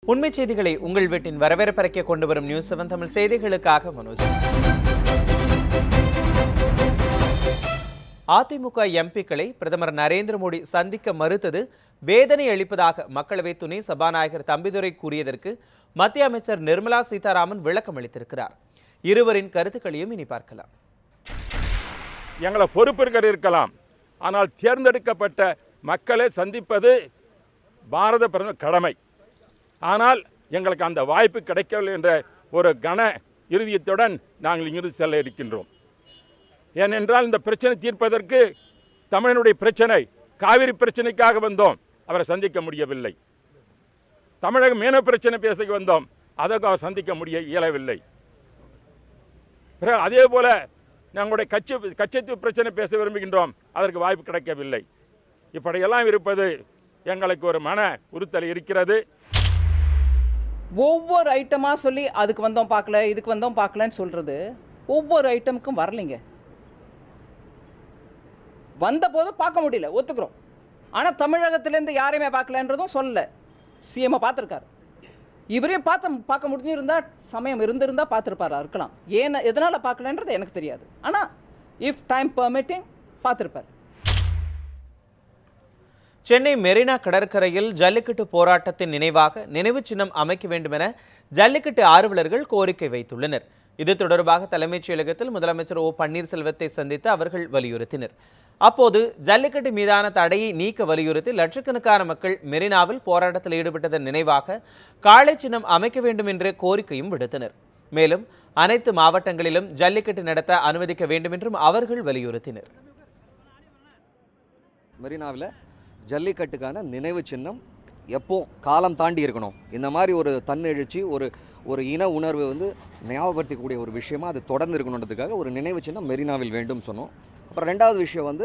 உண்மை செய்திகளை உங்கள் வீட்டின் வரவேற்பறைக்க கொண்டு வரும் நியூஸ் 7 தமிழ் செய்திகளுக்காக மனோஜ். அதிமுக எம்பிக்களை பிரதமர் நரேந்திர மோடி சந்திக்க மறுத்தது வேதனை அளிப்பதாக மக்களவை துணை சபாநாயகர் தம்பிதுரை கூறியதற்கு மத்திய அமைச்சர் நிர்மலா சீதாராமன் விளக்கம் அளித்திருக்கிறார். இருவரின் கருத்துக்களையும் இனி பார்க்கலாம். எங்களை பொறுப்பேற்க இருக்கலாம், ஆனால் தேர்ந்தெடுக்கப்பட்ட மக்களை சந்திப்பது பாரத பிரதமர் கடமை. ஆனால் எங்களுக்கு அந்த வாய்ப்பு கிடைக்கவில்லை என்ற ஒரு கன இறுதியத்துடன் நாங்கள் இங்கிருந்து செல்ல இருக்கின்றோம். ஏனென்றால் இந்த பிரச்சனை தீர்ப்பதற்கு தமிழனுடைய பிரச்சனை காவிரி பிரச்சனைக்காக வந்தோம், அவரை சந்திக்க முடியவில்லை. தமிழக மீன பிரச்சனை பேச வந்தோம், அதற்கு அவர் சந்திக்க இயலவில்லை. அதே போல நாங்களுடைய கச்சத்தீவு பிரச்சனை பேச விரும்புகின்றோம், அதற்கு வாய்ப்பு கிடைக்கவில்லை. இப்படியெல்லாம் இருப்பது எங்களுக்கு ஒரு மன உறுத்தல் இருக்கிறது. ஒவ்வொரு ஐட்டமா சொல்லி அதுக்கு வந்தோம் பார்க்கல, இதுக்கு வந்தோம் பார்க்கலன்னு சொல்றது ஒவ்வொரு ஐட்டமுக்கும் வரலைங்க. வந்த போது பார்க்க முடியல, ஒத்துக்கிறோம். ஆனா தமிழகத்திலேருந்து யாரையுமே பார்க்கலன்றதும் சொல்லல. சிஎம் பார்த்துருக்காரு, இவரையும் பார்க்க முடிஞ்சிருந்தா சமயம் இருந்திருந்தா பார்த்துருப்பாரா இருக்கலாம். ஏன் எதனால பார்க்கலன்றது எனக்கு தெரியாது. ஆனா இஃப் டைம் பெர்மிட்டிங் பார்த்துருப்பார். சென்னை மெரினா கடற்கரையில் ஜல்லிக்கட்டு போராட்டத்தின் நினைவாக நினைவு சின்னம் அமைக்க வேண்டும் என ஜல்லிக்கட்டு ஆர்வலர்கள் கோரிக்கை வைத்துள்ளனர். இது தொடர்பாக தலைமைச் செயலகத்தில் முதலமைச்சர் ஓ பன்னீர்செல்வத்தை சந்தித்து அவர்கள் வலியுறுத்தினர். அப்போது ஜல்லிக்கட்டு மீதான தடையை நீக்க வலியுறுத்தி லட்சக்கணக்கான மக்கள் மெரினாவில் போராட்டத்தில் ஈடுபட்டதன் நினைவாக காளை சின்னம் அமைக்க வேண்டும் என்ற கோரிக்கையும் விடுத்தனர். மேலும் அனைத்து மாவட்டங்களிலும் ஜல்லிக்கட்டு நடத்த அனுமதிக்க வேண்டும் என்றும் அவர்கள் வலியுறுத்தினர். மெரினாவில் ஜல்லிக்கட்டுக்கான நினைவு சின்னம் எப்போ காலம் தாண்டி இருக்கணும். இந்த மாதிரி ஒரு தன்னெழுச்சி, ஒரு இன உணர்வு ஞாபகப்படுத்தக்கூடிய ஒரு விஷயமா அது தொடர்ந்து இருக்கணுன்றதுக்காக ஒரு நினைவு சின்னம் மெரினாவில் வேண்டும் சொன்னோம். அப்புறம் ரெண்டாவது விஷயம்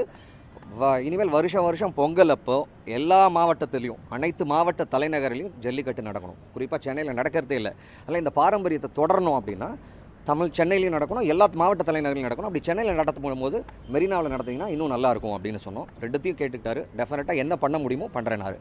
இனிமேல் வருஷம் பொங்கல் அப்போ எல்லா மாவட்டத்திலையும் அனைத்து மாவட்ட தலைநகரிலையும் ஜல்லிக்கட்டு நடக்கணும். குறிப்பாக சென்னையில் நடக்கிறதே இல்லை. அதில் இந்த பாரம்பரியத்தை தொடரணும் அப்படின்னா சென்னையிலையும் நடக்கணும், எல்லா மாவட்ட தலைநகரிலும் நடக்கணும். அப்படி சென்னையில் நடத்தும் போது மெரினாவில் நடத்திங்கன்னா இன்னும் நல்லா இருக்கும் அப்படின்னு சொன்னோம். ரெண்டுத்தையும் கேட்டுக்கிட்டாரு. டெஃபினட்டாக என்ன பண்ண முடியுமோ பண்ணுறேனாரு.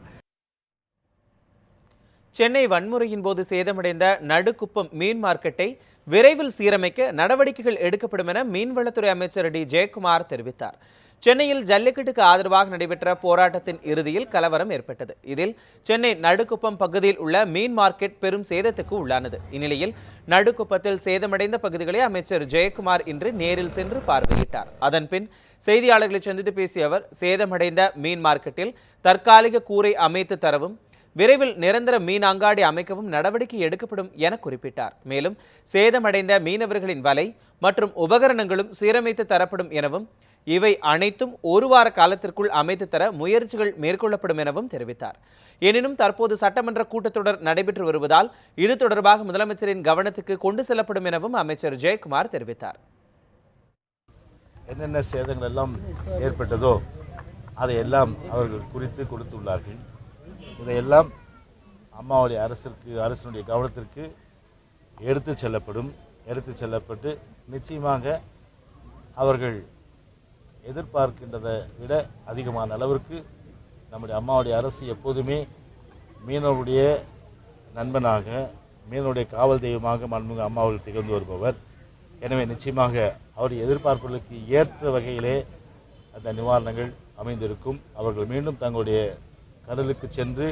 சென்னை வன்முறையின் போது சேதமடைந்த நடுக்குப்பம் மீன் மார்க்கெட்டை விரைவில் சீரமைக்க நடவடிக்கைகள் எடுக்கப்படும் என மீன்வளத்துறை அமைச்சர் டி ஜெயக்குமார் தெரிவித்தார். சென்னையில் ஜல்லிக்கட்டுக்கு ஆதரவாக நடைபெற்ற போராட்டத்தின் இறுதியில் கலவரம் ஏற்பட்டது. இதில் சென்னை நடுக்குப்பம் பகுதியில் உள்ள மீன் மார்க்கெட் பெரும் சேதத்துக்கு உள்ளானது. இந்நிலையில் நடுக்குப்பத்தில் சேதமடைந்த பகுதிகளை அமைச்சர் ஜெயக்குமார் இன்று நேரில் சென்று பார்வையிட்டார். அதன்பின் செய்தியாளர்களை சந்தித்து பேசிய அவர், சேதமடைந்த மீன் மார்க்கெட்டில் தற்காலிக கூரை அமைத்து தரவும் விரைவில் நிரந்தர மீன் அங்காடி அமைக்கவும் நடவடிக்கை எடுக்கப்படும் என குறிப்பிட்டார். மேலும் சேதமடைந்த மீனவர்களின் வலை மற்றும் உபகரணங்களும் சீரமைத்து தரப்படும் எனவும் இவை அனைத்தும் ஒரு வார காலத்திற்குள் அமைத்து தர முயற்சிகள் மேற்கொள்ளப்படும் எனவும் தெரிவித்தார். எனினும் தற்போது சட்டமன்ற கூட்டத்தொடர் நடைபெற்று வருவதால் இது தொடர்பாக முதலமைச்சரின் கவனத்துக்கு கொண்டு செல்லப்படும் எனவும் அமைச்சர் ஜெயக்குமார் தெரிவித்தார். என்னென்ன சேதங்கள் எல்லாம் ஏற்பட்டதோ அதையெல்லாம் அவர்கள் குறித்து கொடுத்துள்ளார்கள். இதையெல்லாம் அம்மாவுடைய அரசினுடைய கவனத்திற்கு எடுத்து செல்லப்பட்டு நிச்சயமாக அவர்கள் எதிர்பார்க்கின்றதை விட அதிகமான அளவிற்கு நம்முடைய அம்மாவுடைய அரசு எப்போதுமே மீனவருடைய நண்பனாக, மீனவருடைய காவல் தெய்வமாக மாண்புமிகு அம்மாவர்கள் திகழ்ந்து வருபவர். எனவே நிச்சயமாக அவருடைய எதிர்பார்ப்புகளுக்கு ஏற்ற வகையிலே அந்த நிவாரணங்கள் அமைந்திருக்கும். அவர்கள் மீண்டும் தங்களுடைய கடலுக்கு சென்று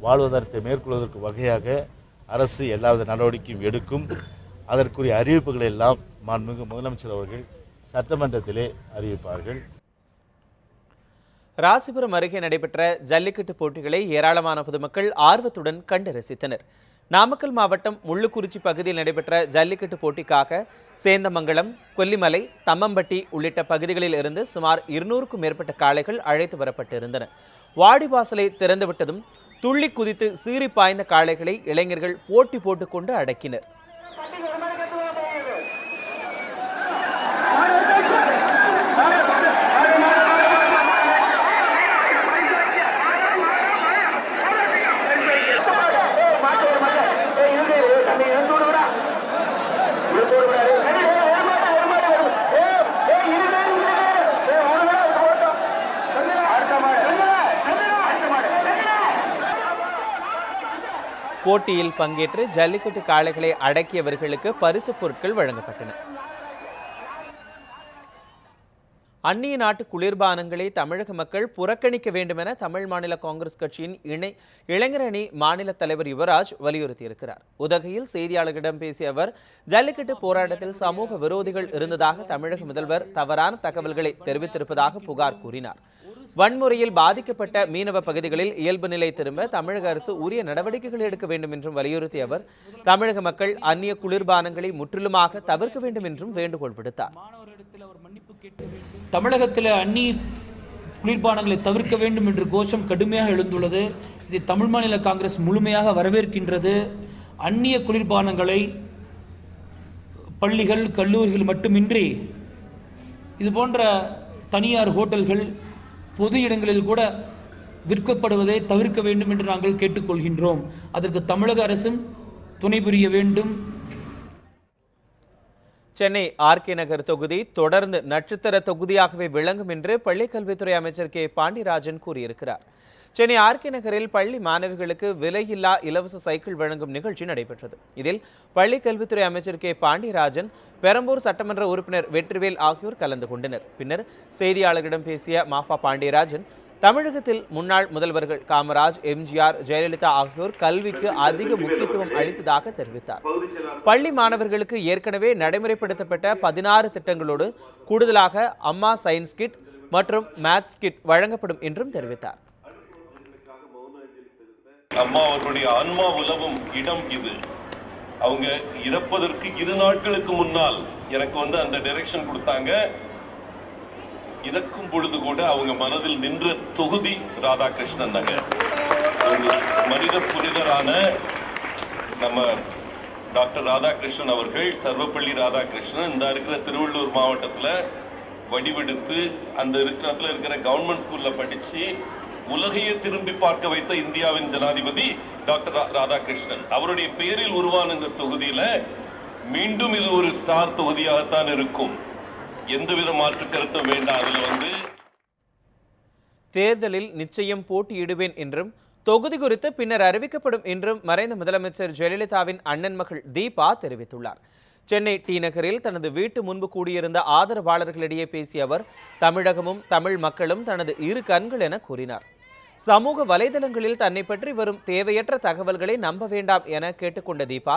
வாழ்வாதாரத்தை மேற்கொள்வதற்கு வகையாக அரசு எல்லாவித நடவடிக்கையும் எடுக்கும். அதற்குரிய அறிவிப்புகளை எல்லாம் மாண்புமிகு முதலமைச்சர் அவர்கள் சட்டமன்றத்திலே அறிவிப்பார்கள். ராசிபுரம் அருகே நடைபெற்ற ஜல்லிக்கட்டு போட்டிகளை ஏராளமான பொதுமக்கள் ஆர்வத்துடன் கண்டு ரசித்தனர். நாமக்கல் மாவட்டம் முள்ளுக்குறிச்சி பகுதியில் நடைபெற்ற ஜல்லிக்கட்டு போட்டிக்காக சேந்தமங்கலம், கொல்லிமலை, தம்மம்பட்டி உள்ளிட்ட பகுதிகளில் இருந்து சுமார் 200க்கும் மேற்பட்ட காளைகள் அழைத்து வரப்பட்டிருந்தன. வாடிவாசலை திறந்துவிட்டதும் துள்ளி குதித்து சீறி பாய்ந்த காளைகளை இளைஞர்கள் போட்டி போட்டுக்கொண்டு அடக்கினர். போட்டியில் பங்கேற்று ஜல்லிக்கட்டு காளைகளை அடக்கியவர்களுக்கு பரிசுப் பொருட்கள் வழங்கப்பட்டன. அந்நிய நாட்டு குளிர்பானங்களை தமிழக மக்கள் புறக்கணிக்க வேண்டுமென தமிழ் மாநில காங்கிரஸ் கட்சியின் இளைஞரணி மாநில தலைவர் யுவராஜ் வலியுறுத்தியிருக்கிறார். உதகையில் செய்தியாளர்களிடம் பேசிய அவர், ஜல்லிக்கட்டு போராட்டத்தில் சமூக விரோதிகள் இருந்ததாக தமிழக முதல்வர் தவறான தகவல்களை தெரிவித்திருப்பதாக புகார் கூறினார். வன்முறையில் பாதிக்கப்பட்ட மீனவ பகுதிகளில் இயல்பு நிலை திரும்ப தமிழக அரசு உரிய நடவடிக்கைகள் எடுக்க வேண்டும் என்றும் வலியுறுத்திய அவர், தமிழக மக்கள் அந்நிய குளிர்பானங்களை முற்றிலுமாக தவிர்க்க வேண்டும் என்றும் வேண்டுகோள் விடுத்தார். தமிழகத்தில் அந்நிய குளிர்பானங்களை தவிர்க்க வேண்டும் என்று கோஷம் கடுமையாக எழுந்துள்ளது. இதை தமிழ் மாநில காங்கிரஸ் முழுமையாக வரவேற்கின்றது. அந்நிய குளிர்பானங்களை பள்ளிகள், கல்லூரிகள் மட்டுமின்றி இது போன்ற தனியார் ஹோட்டல்கள், பொது இடங்களில் கூட விற்கப்படுவதை தவிர்க்க வேண்டும் என்று நாங்கள் கேட்டுக்கொள்கின்றோம். அதற்கு தமிழக அரசும் துணை புரிய வேண்டும். சென்னை ஆர்கே நகர் தொகுதி தொடர்ந்து நட்சத்திர தொகுதியாகவே விளங்கும் என்று பள்ளிக்கல்வித்துறை அமைச்சர் கே பாண்டியராஜன் கூறியிருக்கிறார். சென்னை ஆர்கே நகரில் பள்ளி மாணவிகளுக்கு விலையில்லா இலவச சைக்கிள் வழங்கும் நிகழ்ச்சி நடைபெற்றது. இதில் பள்ளிக்கல்வித்துறை அமைச்சர் கே பாண்டியராஜன், பெரம்பூர் சட்டமன்ற உறுப்பினர் வெற்றிவேல் ஆகியோர் கலந்து கொண்டனர். பின்னர் செய்தியாளர்களிடம் பேசிய மாஃபா பாண்டியராஜன், தமிழகத்தில் முன்னாள் முதல்வர்கள் காமராஜ், எம்ஜிஆர், ஜெயலலிதா ஆகியோர் கல்விக்கு அதிக முக்கியத்துவம் அளித்ததாக தெரிவித்தார். பள்ளி மாணவர்களுக்கு ஏற்கனவே நடைமுறைப்படுத்தப்பட்ட 16 திட்டங்களோடு கூடுதலாக அம்மா சயின்ஸ் கிட் மற்றும் மேத்ஸ் கிட் வழங்கப்படும் என்றும் தெரிவித்தார். அம்மா அவர்களுடைய ஆன்மா உலவும் இடம் இது. அவங்க இறப்பதற்கு 2 நாட்களுக்கு முன்னால் எனக்கு அந்த டைரக்ஷன் கொடுத்தாங்க. இறக்கும் பொழுது கூட அவங்க மனதில் நின்ற தொகுதி ராதாகிருஷ்ணன் நகர். மனித புனிதரான நம்ம டாக்டர் ராதாகிருஷ்ணன் அவர்கள், சர்வப்பள்ளி ராதாகிருஷ்ணன், இந்த இருக்கிற திருவள்ளூர் மாவட்டத்தில் வடிவெடுத்து அந்த இருக்கிற கவர்மெண்ட் ஸ்கூல்ல படிச்சு உலகையே திரும்பி பார்க்க வைத்த இந்தியாவின் ஜனாதிபதி டாக்டர் ராதாகிருஷ்ணன். அவருடைய பெயரில் உருவான இந்த தொகுதியில மீண்டும் இது ஒரு ஸ்டார் தொகுதியாகத்தான் இருக்கும். எந்தவித மாற்று கருத்தும் வேண்டாம். அதில் தேர்தலில் நிச்சயம் போட்டியிடுவேன் என்றும் தொகுதி குறித்து பின்னர் அறிவிக்கப்படும் என்றும் மறைந்த முதலமைச்சர் ஜெயலலிதாவின் அண்ணன் மகள் தீபா தெரிவித்துள்ளார். சென்னை டி நகரில் தனது வீட்டு முன்பு கூடியிருந்த ஆதரவாளர்களிடையே பேசிய அவர், தமிழகமும் தமிழ் மக்களும் தனது 2 கண்கள் என கூறினார். சமூக வலைதளங்களில் தன்னை பற்றி வரும் தேவையற்ற தகவல்களை நம்ப வேண்டாம் என கேட்டுக்கொண்ட தீபா,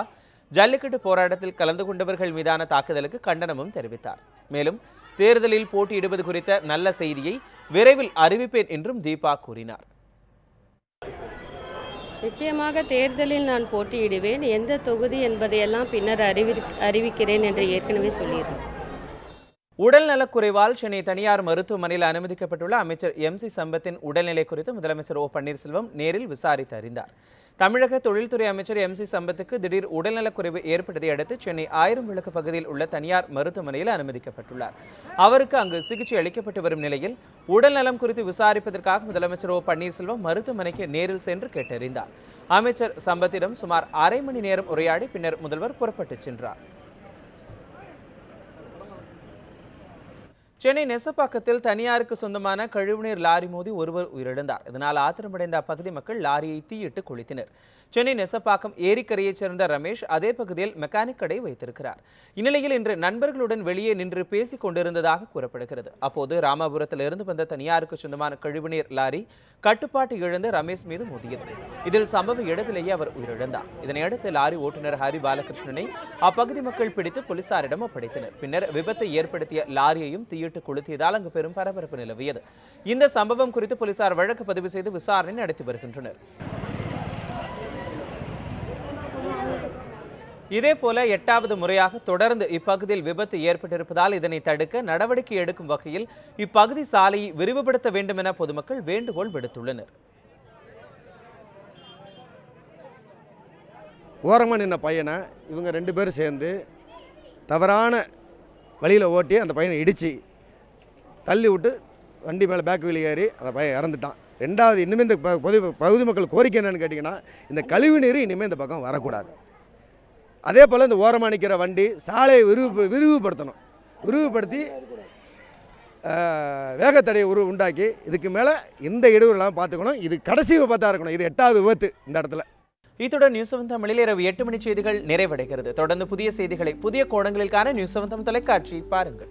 ஜல்லிக்கட்டு போராட்டத்தில் கலந்து கொண்டவர்கள் மீதான தாக்குதலுக்கு கண்டனமும் தெரிவித்தார். மேலும் தேர்தலில் போட்டியிடுவது குறித்த நல்ல செய்தியை விரைவில் அறிவிப்பேன் என்றும் தீபா கூறினார். நிச்சயமாக தேர்தலில் நான் போட்டியிடுவேன். எந்த தொகுதி என்பதையெல்லாம் பின்னர் அறிவிக்கிறேன் என்று ஏற்கனவே சொல்லியிருந்தேன். உடல் நலக்குறைவால் சென்னை தனியார் மருத்துவமனையில் அனுமதிக்கப்பட்டுள்ள அமைச்சர் எம்.சி. சம்பத்தின் உடல்நிலை குறித்து முதலமைச்சர் ஓ. பன்னீர்செல்வம் நேரில் விசாரித்து அறிந்தார். தமிழக தொழில்துறை அமைச்சர் எம்.சி. சம்பத்துக்கு திடீர் உடல்நலக்குறைவு ஏற்பட்டதை அடுத்து சென்னை 1000 விளக்கு பகுதியில் உள்ள தனியார் மருத்துவமனையில் அனுமதிக்கப்பட்டுள்ளார். அவருக்கு அங்கு சிகிச்சை அளிக்கப்பட்டு வரும் நிலையில் உடல்நலம் குறித்து விசாரிப்பதற்காக முதலமைச்சர் ஓ. பன்னீர்செல்வம் மருத்துவமனைக்கு நேரில் சென்று கேட்டறிந்தார். அமைச்சர் சம்பத்திடம் சுமார் அரை மணி நேரம் உரையாடி பின்னர் முதல்வர் புறப்பட்டு சென்றார். சென்னை நெசப்பாக்கத்தில் தனியாருக்கு சொந்தமான கழிவுநீர் லாரி மோதி ஒருவர் உயிரிழந்தார். இதனால் ஆத்திரமடைந்த அப்பகுதி மக்கள் லாரியை தீயிட்டு கொளுத்தினர். சென்னை நெசப்பாக்கம் ஏரிக்கரையைச் சேர்ந்த ரமேஷ் அதே பகுதியில் மெக்கானிக் கடை வைத்திருக்கிறார். இந்நிலையில் இன்று நண்பர்களுடன் வெளியே நின்று பேசிக் கொண்டிருந்ததாக கூறப்படுகிறது. அப்போது ராமாபுரத்தில் இருந்து வந்த தனியாருக்கு சொந்தமான கழிவுநீர் லாரி கட்டுப்பாட்டு இழந்து ரமேஷ் மீது மோதியது. இதில் சம்பவ இடத்திலேயே அவர் உயிரிழந்தார். இதனையடுத்து லாரி ஓட்டுநர் ஹரி பாலகிருஷ்ணனை அப்பகுதி மக்கள் பிடித்து போலீசாரிடம் ஒப்படைத்தனர். பின்னர் விபத்தை ஏற்படுத்திய லாரியையும் தீயிட்டு கொளுத்தியதால் அங்கு பெரும் பரபரப்பு நிலவியது. இந்த சம்பவம் குறித்து போலீசார் வழக்கு பதிவு செய்து விசாரணை நடத்தி வருகின்றனர். இதேபோல 8வது முறையாக தொடர்ந்து இப்பகுதியில் விபத்து ஏற்பட்டிருப்பதால் இதனை தடுக்க நடவடிக்கை எடுக்கும் வகையில் இப்பகுதி சாலையை விரிவுபடுத்த வேண்டும் என பொதுமக்கள் வேண்டுகோள் விடுத்துள்ளனர். ஓரமாக நின்ன பையனை இவங்க 2 பேரும் சேர்ந்து தவறான வழியில் ஓட்டி அந்த பையனை இடித்து தள்ளி விட்டு வண்டி மேலே பேக் வீல் ஏறி அந்த பையன் இறந்துட்டான். 2வது இனிமேல் இந்த பகுதி மக்கள் கோரிக்கை என்னன்னு கேட்டிங்கன்னா, இந்த கழிவு நீர் இனிமேல் இந்த பக்கம் வரக்கூடாது. அதே போல் இந்த ஓரமாக நிற்கிற வண்டி சாலையை விரிவுபடுத்தணும். விரிவுபடுத்தி வேகத்தடையை உண்டாக்கி இதுக்கு மேலே இந்த இடையூறுலாம் பார்த்துக்கணும். இது கடைசி விபத்தாக இருக்கணும். இது 8வது விபத்து இந்த இடத்துல. இத்துடன் நியூஸ் 7 தமிழில் இரவு 8 மணி செய்திகள் நிறைவடைகிறது. தொடர்ந்து புதிய செய்திகளை புதிய கோணங்களில் காண நியூஸ் 7 தொலைக்காட்சி பாருங்கள்.